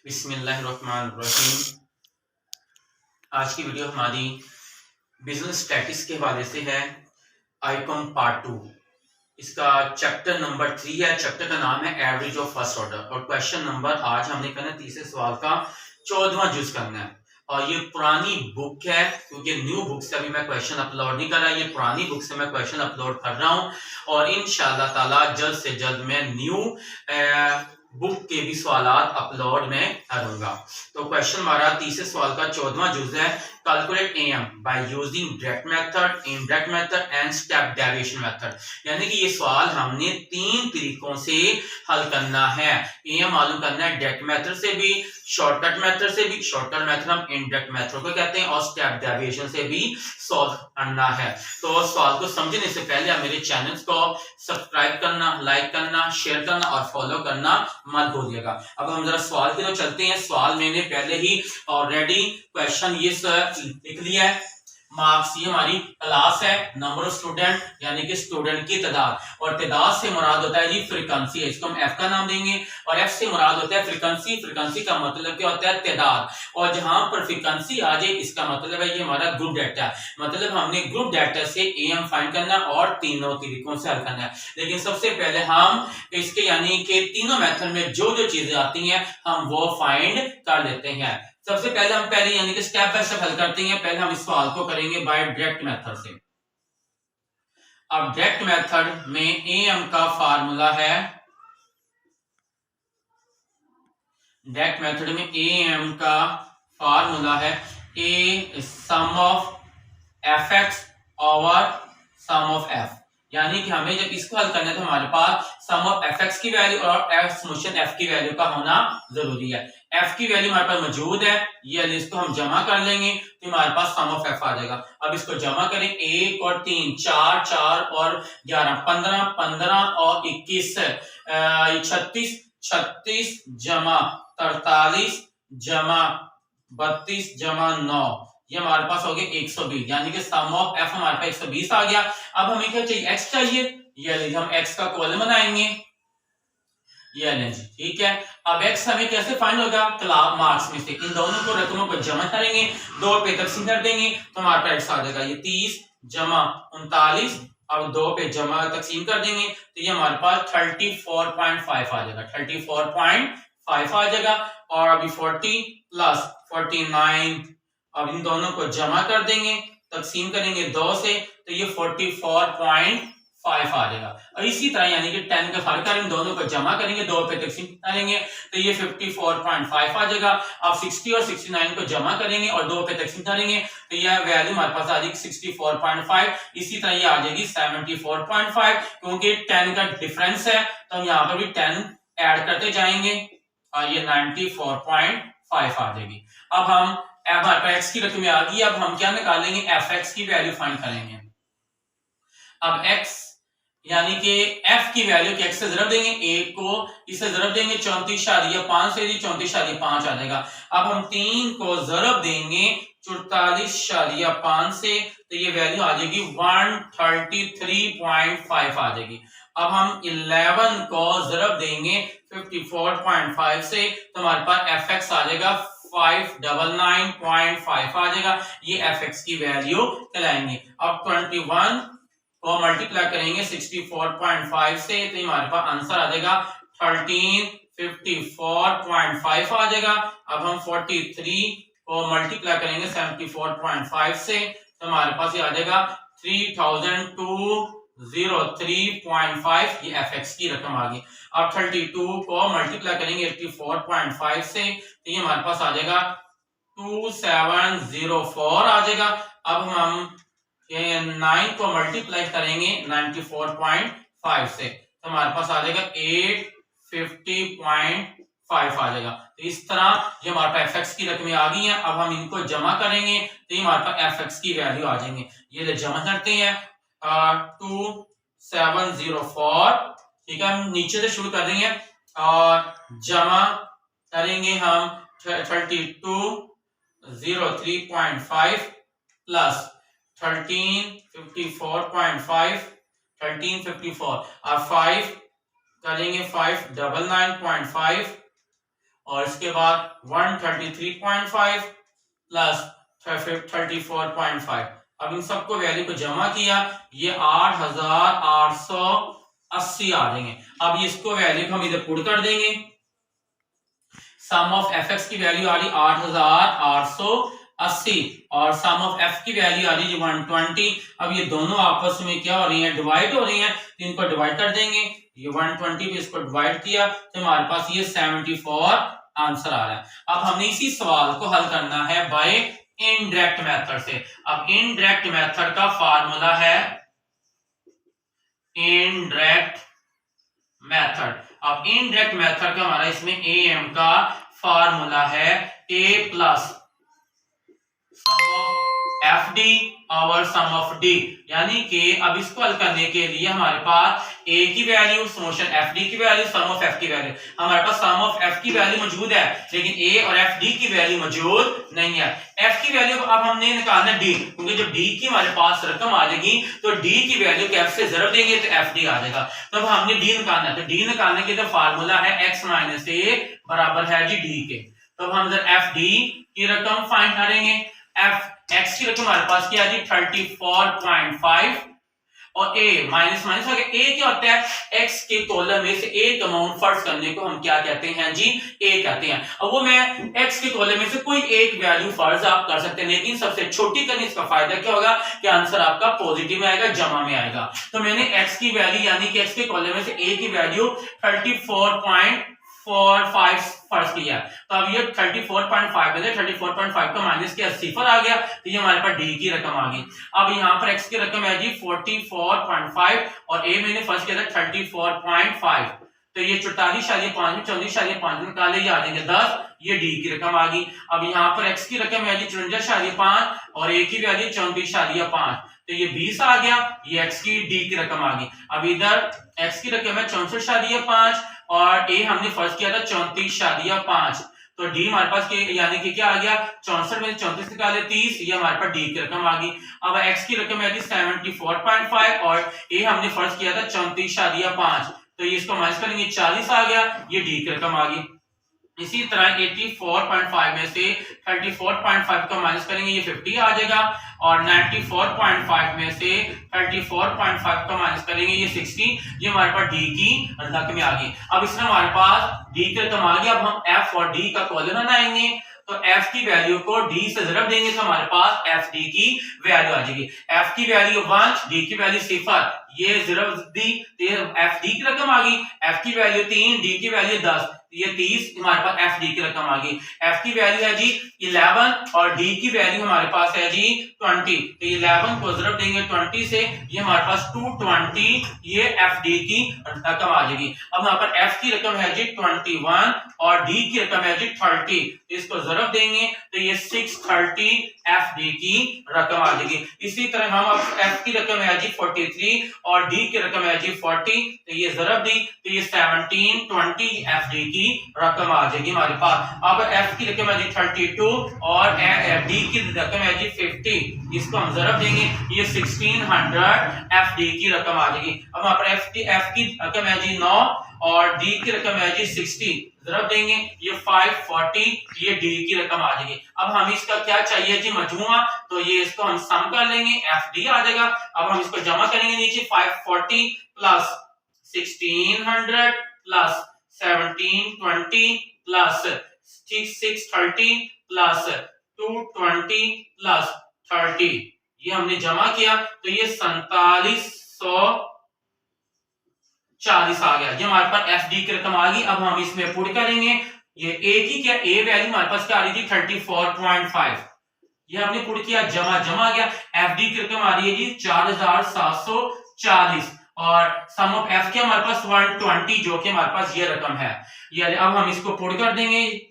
बिस्मिल्लाहिर्रहमानिर्रहीम। आज की वीडियो हमारी बिजनेस स्टैटिस्टिक्स के हवाले से है। आईकॉम पार्ट 2, इसका चैप्टर नंबर 3 है। चैप्टर का नाम है एवरेज ऑफ फर्स्ट ऑर्डर और क्वेश्चन नंबर आज हमने करना है तीसरे सवाल का 14वां जुज करना है। और ये पुरानी बुक है क्योंकि न्यू बुक से अभी मैं क्वेश्चन अपलोड नहीं कर रहा, ये पुरानी बुक से मैं क्वेश्चन अपलोड कर रहा हूँ और इंशाअल्लाह ताला जल्द से जल्द मैं न्यू बुक के भी सवालात अपलोड में करूंगा। तो क्वेश्चन हमारा तीसरे सवाल का 14वां जुज है। Calculate M by using direct method, indirect method and step deviation method. यानी कि ये सवाल हमने 3 तरीकों से हल करना है। एम मालूम करना है डायरेक्ट मेथड से भी, शॉर्टकट मेथड से भी, शॉर्टकट मेथड हम इनडायरेक्ट मेथड को कहते हैं, और स्टेप डेविएशन से भी सॉल्व करना है। तो सवाल को समझने से पहले आप मेरे चैनल को सब्सक्राइब करना, लाइक करना, शेयर करना और फॉलो करना मत भूलिएगा। अब हम जरा सवाल की तरफ चलते हैं। सवाल मैंने पहले ही ऑलरेडी क्वेश्चन ये लिख लिया है। मार्क्स ये हमारी क्लास है, नंबर ऑफ स्टूडेंट यानी कि स्टूडेंट की तादाद, और तादाद से मुराद होता है जी फ्रीक्वेंसी है, इसको हम एफ का नाम देंगे। और एफ से मुराद होता है फ्रीक्वेंसी, फ्रीक्वेंसी का मतलब क्या होता है तादाद, और जहां पर फ्रीक्वेंसी आ जाए इसका मतलब है ये हमारा ग्रुप डाटा, मतलब हमने ग्रुप डाटा से एम फाइंड करना और तीनों तरीकों से हल करना है। लेकिन सबसे पहले हम इसके यानी कि तीनों मेथड में जो जो चीजें आती हैं हम वो फाइंड कर लेते हैं। सबसे पहले हम यानी कि स्टेप बाय स्टेप हल करते हैं। पहले हम इस सवाल को करेंगे बाय डायरेक्ट मेथड से। अब डायरेक्ट मेथड में एम का फार्मूला है, डायरेक्ट मेथड में एम का फार्मूला है A sum of f x over sum of f. यानी कि हमें जब इसको हल करना है तो हमारे पास सम ऑफ एफ एक्स की वैल्यू और एफ समेशन एफ की वैल्यू का होना जरूरी है। एफ की वैल्यू हमारे पास मौजूद है, ये इसको हम जमा कर लेंगे तो हमारे पास सम ऑफ एफ आ जाएगा। अब इसको जमा करें, 1 और 3 4, 4 और 11 15, 15 और 21 36, 36 जमा 43 जमा 32 जमा 9, ये हमारे पास हो गया 120। यानी कि सम ऑफ एफ हमारे पास 120 आ गया। अब हमें क्या चाहिए, एक्स चाहिए, ये हम एक्स का कॉलम बनाएंगे, ये लें जी, ठीक है। अब एक्स हमें कैसे फाइंड होगा, क्लास मार्क्स में से इन दोनों को रकमों को जमा करेंगे, 2 पे तकसीम कर देंगे तो हमारे पास एक्स आ जाएगा ये 30 जमा 39, अब 2 पे जमा तकसीम कर देंगे तो ये हमारे पास 34.5 आ जाएगा, 34.5 आ जाएगा। और अभी 40 प्लस 49, अब इन दोनों को जमा कर देंगे, तकसीम करेंगे 2 से तो ये 44.5 आ जाएगा। और इसी तरह यानी कि 10 का फर्क करेंगे, दोनों को जमा करेंगे, 2 पे तकसीम करेंगे तो ये 54.5 आ जाएगा। अब 60 और 69 को जमा करेंगे और 2 पे तकसीम करेंगे तो यह वैल्यू हमारे पास आ जाएगी 64.5। इसी तरह ये आ जाएगी 74.5, क्योंकि 10 का डिफरेंस है तो हम यहाँ पर भी 10 ऐड करते जाएंगे और ये 94.5 आ जाएगी। अब हम हमारे पास एक्स की रकम आ गई, अब हम क्या निकालेंगे, एफ एक्स की वैल्यू फाइंड करेंगे। अब एक्स यानी कि एफ की वैल्यू के एक्स से जरब देंगे, 1 को इसे जरब देंगे 34.5 से, 34.5 आ जाएगा। अब हम 3 को जरब देंगे 44.5 से तो ये वैल्यू आ जाएगी 133.5 आ जाएगी। अब हम 11 को जरब देंगे 54.5 से तो हमारे पास एफ एक्स आ जाएगा 599.5 आ जाएगा, ये एफ एक्स की वैल्यू कहलाएंगे। अब 21 को मल्टीप्लाई करेंगे 64.5 से तो हमारे पास आंसर आ जाएगा 1354.5 आ जाएगा। अब हम 43 को मल्टीप्लाई करेंगे 74.5 से तो हमारे पास ये आ जाएगा 3203.5, ये एफ एक्स की रकम आ गई। अब 32 को मल्टीप्लाई करेंगे 84.5 से तो ये हमारे पास आ जाएगा 2704 आ जाएगा। अब हम 9 को मल्टीप्लाई करेंगे 94.5 से तो हमारे पास आ जाएगा 850.5 आ जाएगा। तो इस तरह ये हमारे पास एफ एक्स की रकमें आ गई हैं। अब हम इनको जमा करेंगे तो ये हमारे पास एफ एक्स की वैल्यू आ जाएंगे, ये जमा करते हैं 2704, ठीक है। हम नीचे से शुरू कर देंगे और जमा करेंगे हम 3203.5 प्लस 1354.5, 1354 और 5 करेंगे 599.5 और इसके बाद 133.5 प्लस 34.5। अब इन सबको वैल्यू को जमा किया, ये 8880 आ जाएंगे। अब इसको वैल्यू को हम इधर पुट कर देंगे। सम ऑफ एफ एक्स की वैल्यू आ रही 8880 और सम ऑफ एफ की वैल्यू आ रही 120। अब ये दोनों आपस में क्या हो रही है, डिवाइड हो रही है, तो इनको डिवाइड कर देंगे। ये 120 पे इसको डिवाइड किया तो हमारे पास ये 74 आंसर आ रहा है। अब हमने इसी सवाल को हल करना है बाय इनडायरेक्ट मेथड से। अब इनडायरेक्ट मेथड का फार्मूला है इनडायरेक्ट मेथड। अब इनडायरेक्ट मेथड का हमारा इसमें एम का फार्मूला है A plus sum of f d और सम ऑफ डी, यानी कि अब इसको हल करने के लिए हमारे पास ए की वैल्यू समेशन एफ डी की वैल्यू सम ऑफ एफ की वैल्यू, हमारे पास सम ऑफ एफ की वैल्यू मौजूद है लेकिन ए और एफ डी की वैल्यू मौजूद नहीं है। एफ की वैल्यू अब हमने निकालना डी, क्योंकि जब डी की हमारे पास रकम आ जाएगी तो डी की वैल्यू को एफ से ज़रब देंगे तो एफ डी आ जाएगा। तो अब हमने डी निकालना है, तो डी निकालने के लिए फार्मूला है एक्स माइनस ए बराबर है जी डी के। तो अब हम इधर एफ डी की रकम फाइंड करेंगे। एफ एक्स की रकम हमारे पास क्या है जी 34.5 और ए माइनस माइनस हो गया। ए क्या होता है, एक्स के कॉलम में से एक अमाउंट फर्ज करने को हम क्या कहते हैं जी, ए कहते हैं। अब वो मैं एक्स के कॉलम में से कोई एक वैल्यू फर्ज आप कर सकते हैं, लेकिन सबसे छोटी करने इसका फायदा क्या होगा कि आंसर आपका पॉजिटिव में आएगा, जमा में आएगा। तो मैंने एक्स की वैल्यू यानी कि एक्स के कॉलम में से ए की वैल्यू 34.45 फर्ज किया। तो अब ये 34.5 में 34.5 का माइनस किया, सिफर आ गया, तो ये हमारे पास डी की रकम आ गई। अब यहाँ पर एक्स की रकम है जी 44.5 और ए मैंने फर्स्ट किया था 34.5, तो ये 44.5 में 34.5 निकाले, ये आ जाएंगे 10, ये डी की रकम आ गई। अब यहाँ पर एक्स की रकम है जी 54.5 और ए की वैल्यू 34.5, तो ये 20 आ गया, ये एक्स की डी की रकम आ गई। अब इधर एक्स की रकम है 64.5 और ए हमने फर्स्ट किया था 34.5, तो डी हमारे पास के यानी कि क्या आ गया 64 में 34 निकाले 30, ये हमारे पास डी की रकम आ गई। अब एक्स की रकम है 74.5 और ए हमने फर्स्ट किया था 34.5, तो ये इसको माइनस करेंगे 40 आ गया, ये डी की रकम आ गई। इसी तरह 84.5 में से 34.5 का माइनस करेंगे, ये 50 आ जाएगा और 94.5 में से 34.5 का माइनस करेंगे, ये 60, ये हमारे पास डी की रकम में आ गई। अब इसमें हमारे पास डी की रकम आ गई। अब हम एफ और डी का कॉलम बनाएंगे, तो एफ की वैल्यू को डी से ज़रब देंगे तो हमारे पास एफ डी की वैल्यू आ जाएगी। एफ की वैल्यू 1, डी की वैल्यू 0, ये ज़रब दी, एफ डी की रकम आ गई। एफ की वैल्यू 3, डी की वैल्यू 10, ये 30, हमारे पास एफ डी की रकम आ गई। एफ की वैल्यू है जी 11 और डी की वैल्यू हमारे पास है जी 20, तो 11 को ज़रब देंगे 20 से, ये हमारे पास 220, ये एफ डी की रकम आ जाएगी। अब यहाँ पर एफ की रकम है जी 21 और डी की रकम है जी 30, तो इसको ज़रब देंगे तो ये 630 एफ डी की रकम आ जाएगी। इसी तरह हम अब एफ की रकम है जी 43 और डी की रकम है जी 40, तो ये ज़रब दी तो ये 1720 एफ डी की रकम आ जाएगी हमारे पास। अब एफ की रकम है जी 32 और डी की रकम है जी 50, इसको हम ज़रब देंगे, ये 1600 एफ डी की रकम आ जाएगी। अब यहाँ पर एफ की रकम है जी 9 और डी की रकम है जी 60, ज़रब देंगे, ये 540, ये डी की रकम आ जाएगी। अब हम इसका क्या चाहिए जी मजमुआ, तो ये इसको हम सम कर लेंगे, एफ डी आ जाएगा। अब हम इसको जमा करेंगे नीचे 540 plus 1600 plus 1720 plus 630 plus 220 plus 30, ये हमने जमा किया तो ये 4740 आ गया, ये हमारे पास एफ डी की रकम आ गई। अब हम इसमें पुट करेंगे, ये ए की क्या ए वैल्यू हमारे पास क्या आ रही थी 34.5, ये हमने पुट किया, जमा आ गया। एफ डी की रकम आ रही है जी 4740 और सम ऑफ एफ के हमारे पास 120, जो कि हमारे पास ये रकम है। ये अब हम इसको पुट कर देंगे,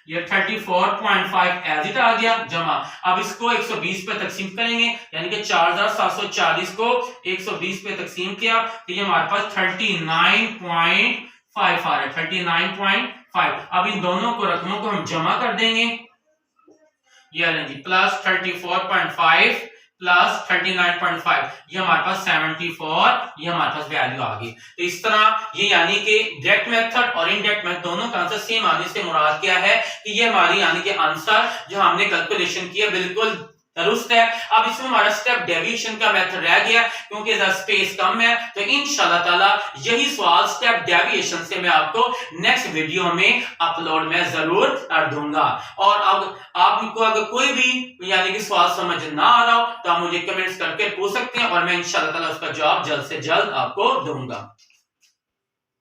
ये 34.5 एज इट आ गया, जमा। अब इसको 120 पे तकसीम करेंगे, यानी कि 4740 को 120 पे तकसीम किया तो ये हमारे पास 39.5 आ रहा है, 39.5। अब इन दोनों को रकमों को हम जमा कर देंगे, ये जी प्लस 34.5 प्लस 39.5, ये हमारे पास 74, ये हमारे पास वैल्यू आ गई। तो इस तरह ये यानी कि डायरेक्ट मेथड और इनडायरेक्ट मेथड दोनों का आंसर सेम आने से मुराद क्या है कि ये हमारी यानी कि आंसर जो हमने कैलकुलेशन किया बिल्कुल दुरुस्त है। अब इसमें हमारा स्टेप डेविएशन का मेथड रह गया क्योंकि स्पेस कम है, तो इंशाल्लाह ताला यही सवाल स्टेप डेविएशन से मैं आपको नेक्स्ट वीडियो में अपलोड में जरूर कर दूंगा। और अब आपको अगर कोई भी यानी कि सवाल समझ ना आ रहा हो तो आप मुझे कमेंट्स करके पूछ सकते हैं और मैं इंशाल्लाह ताला उसका जवाब जल्द से जल्द आपको दूंगा।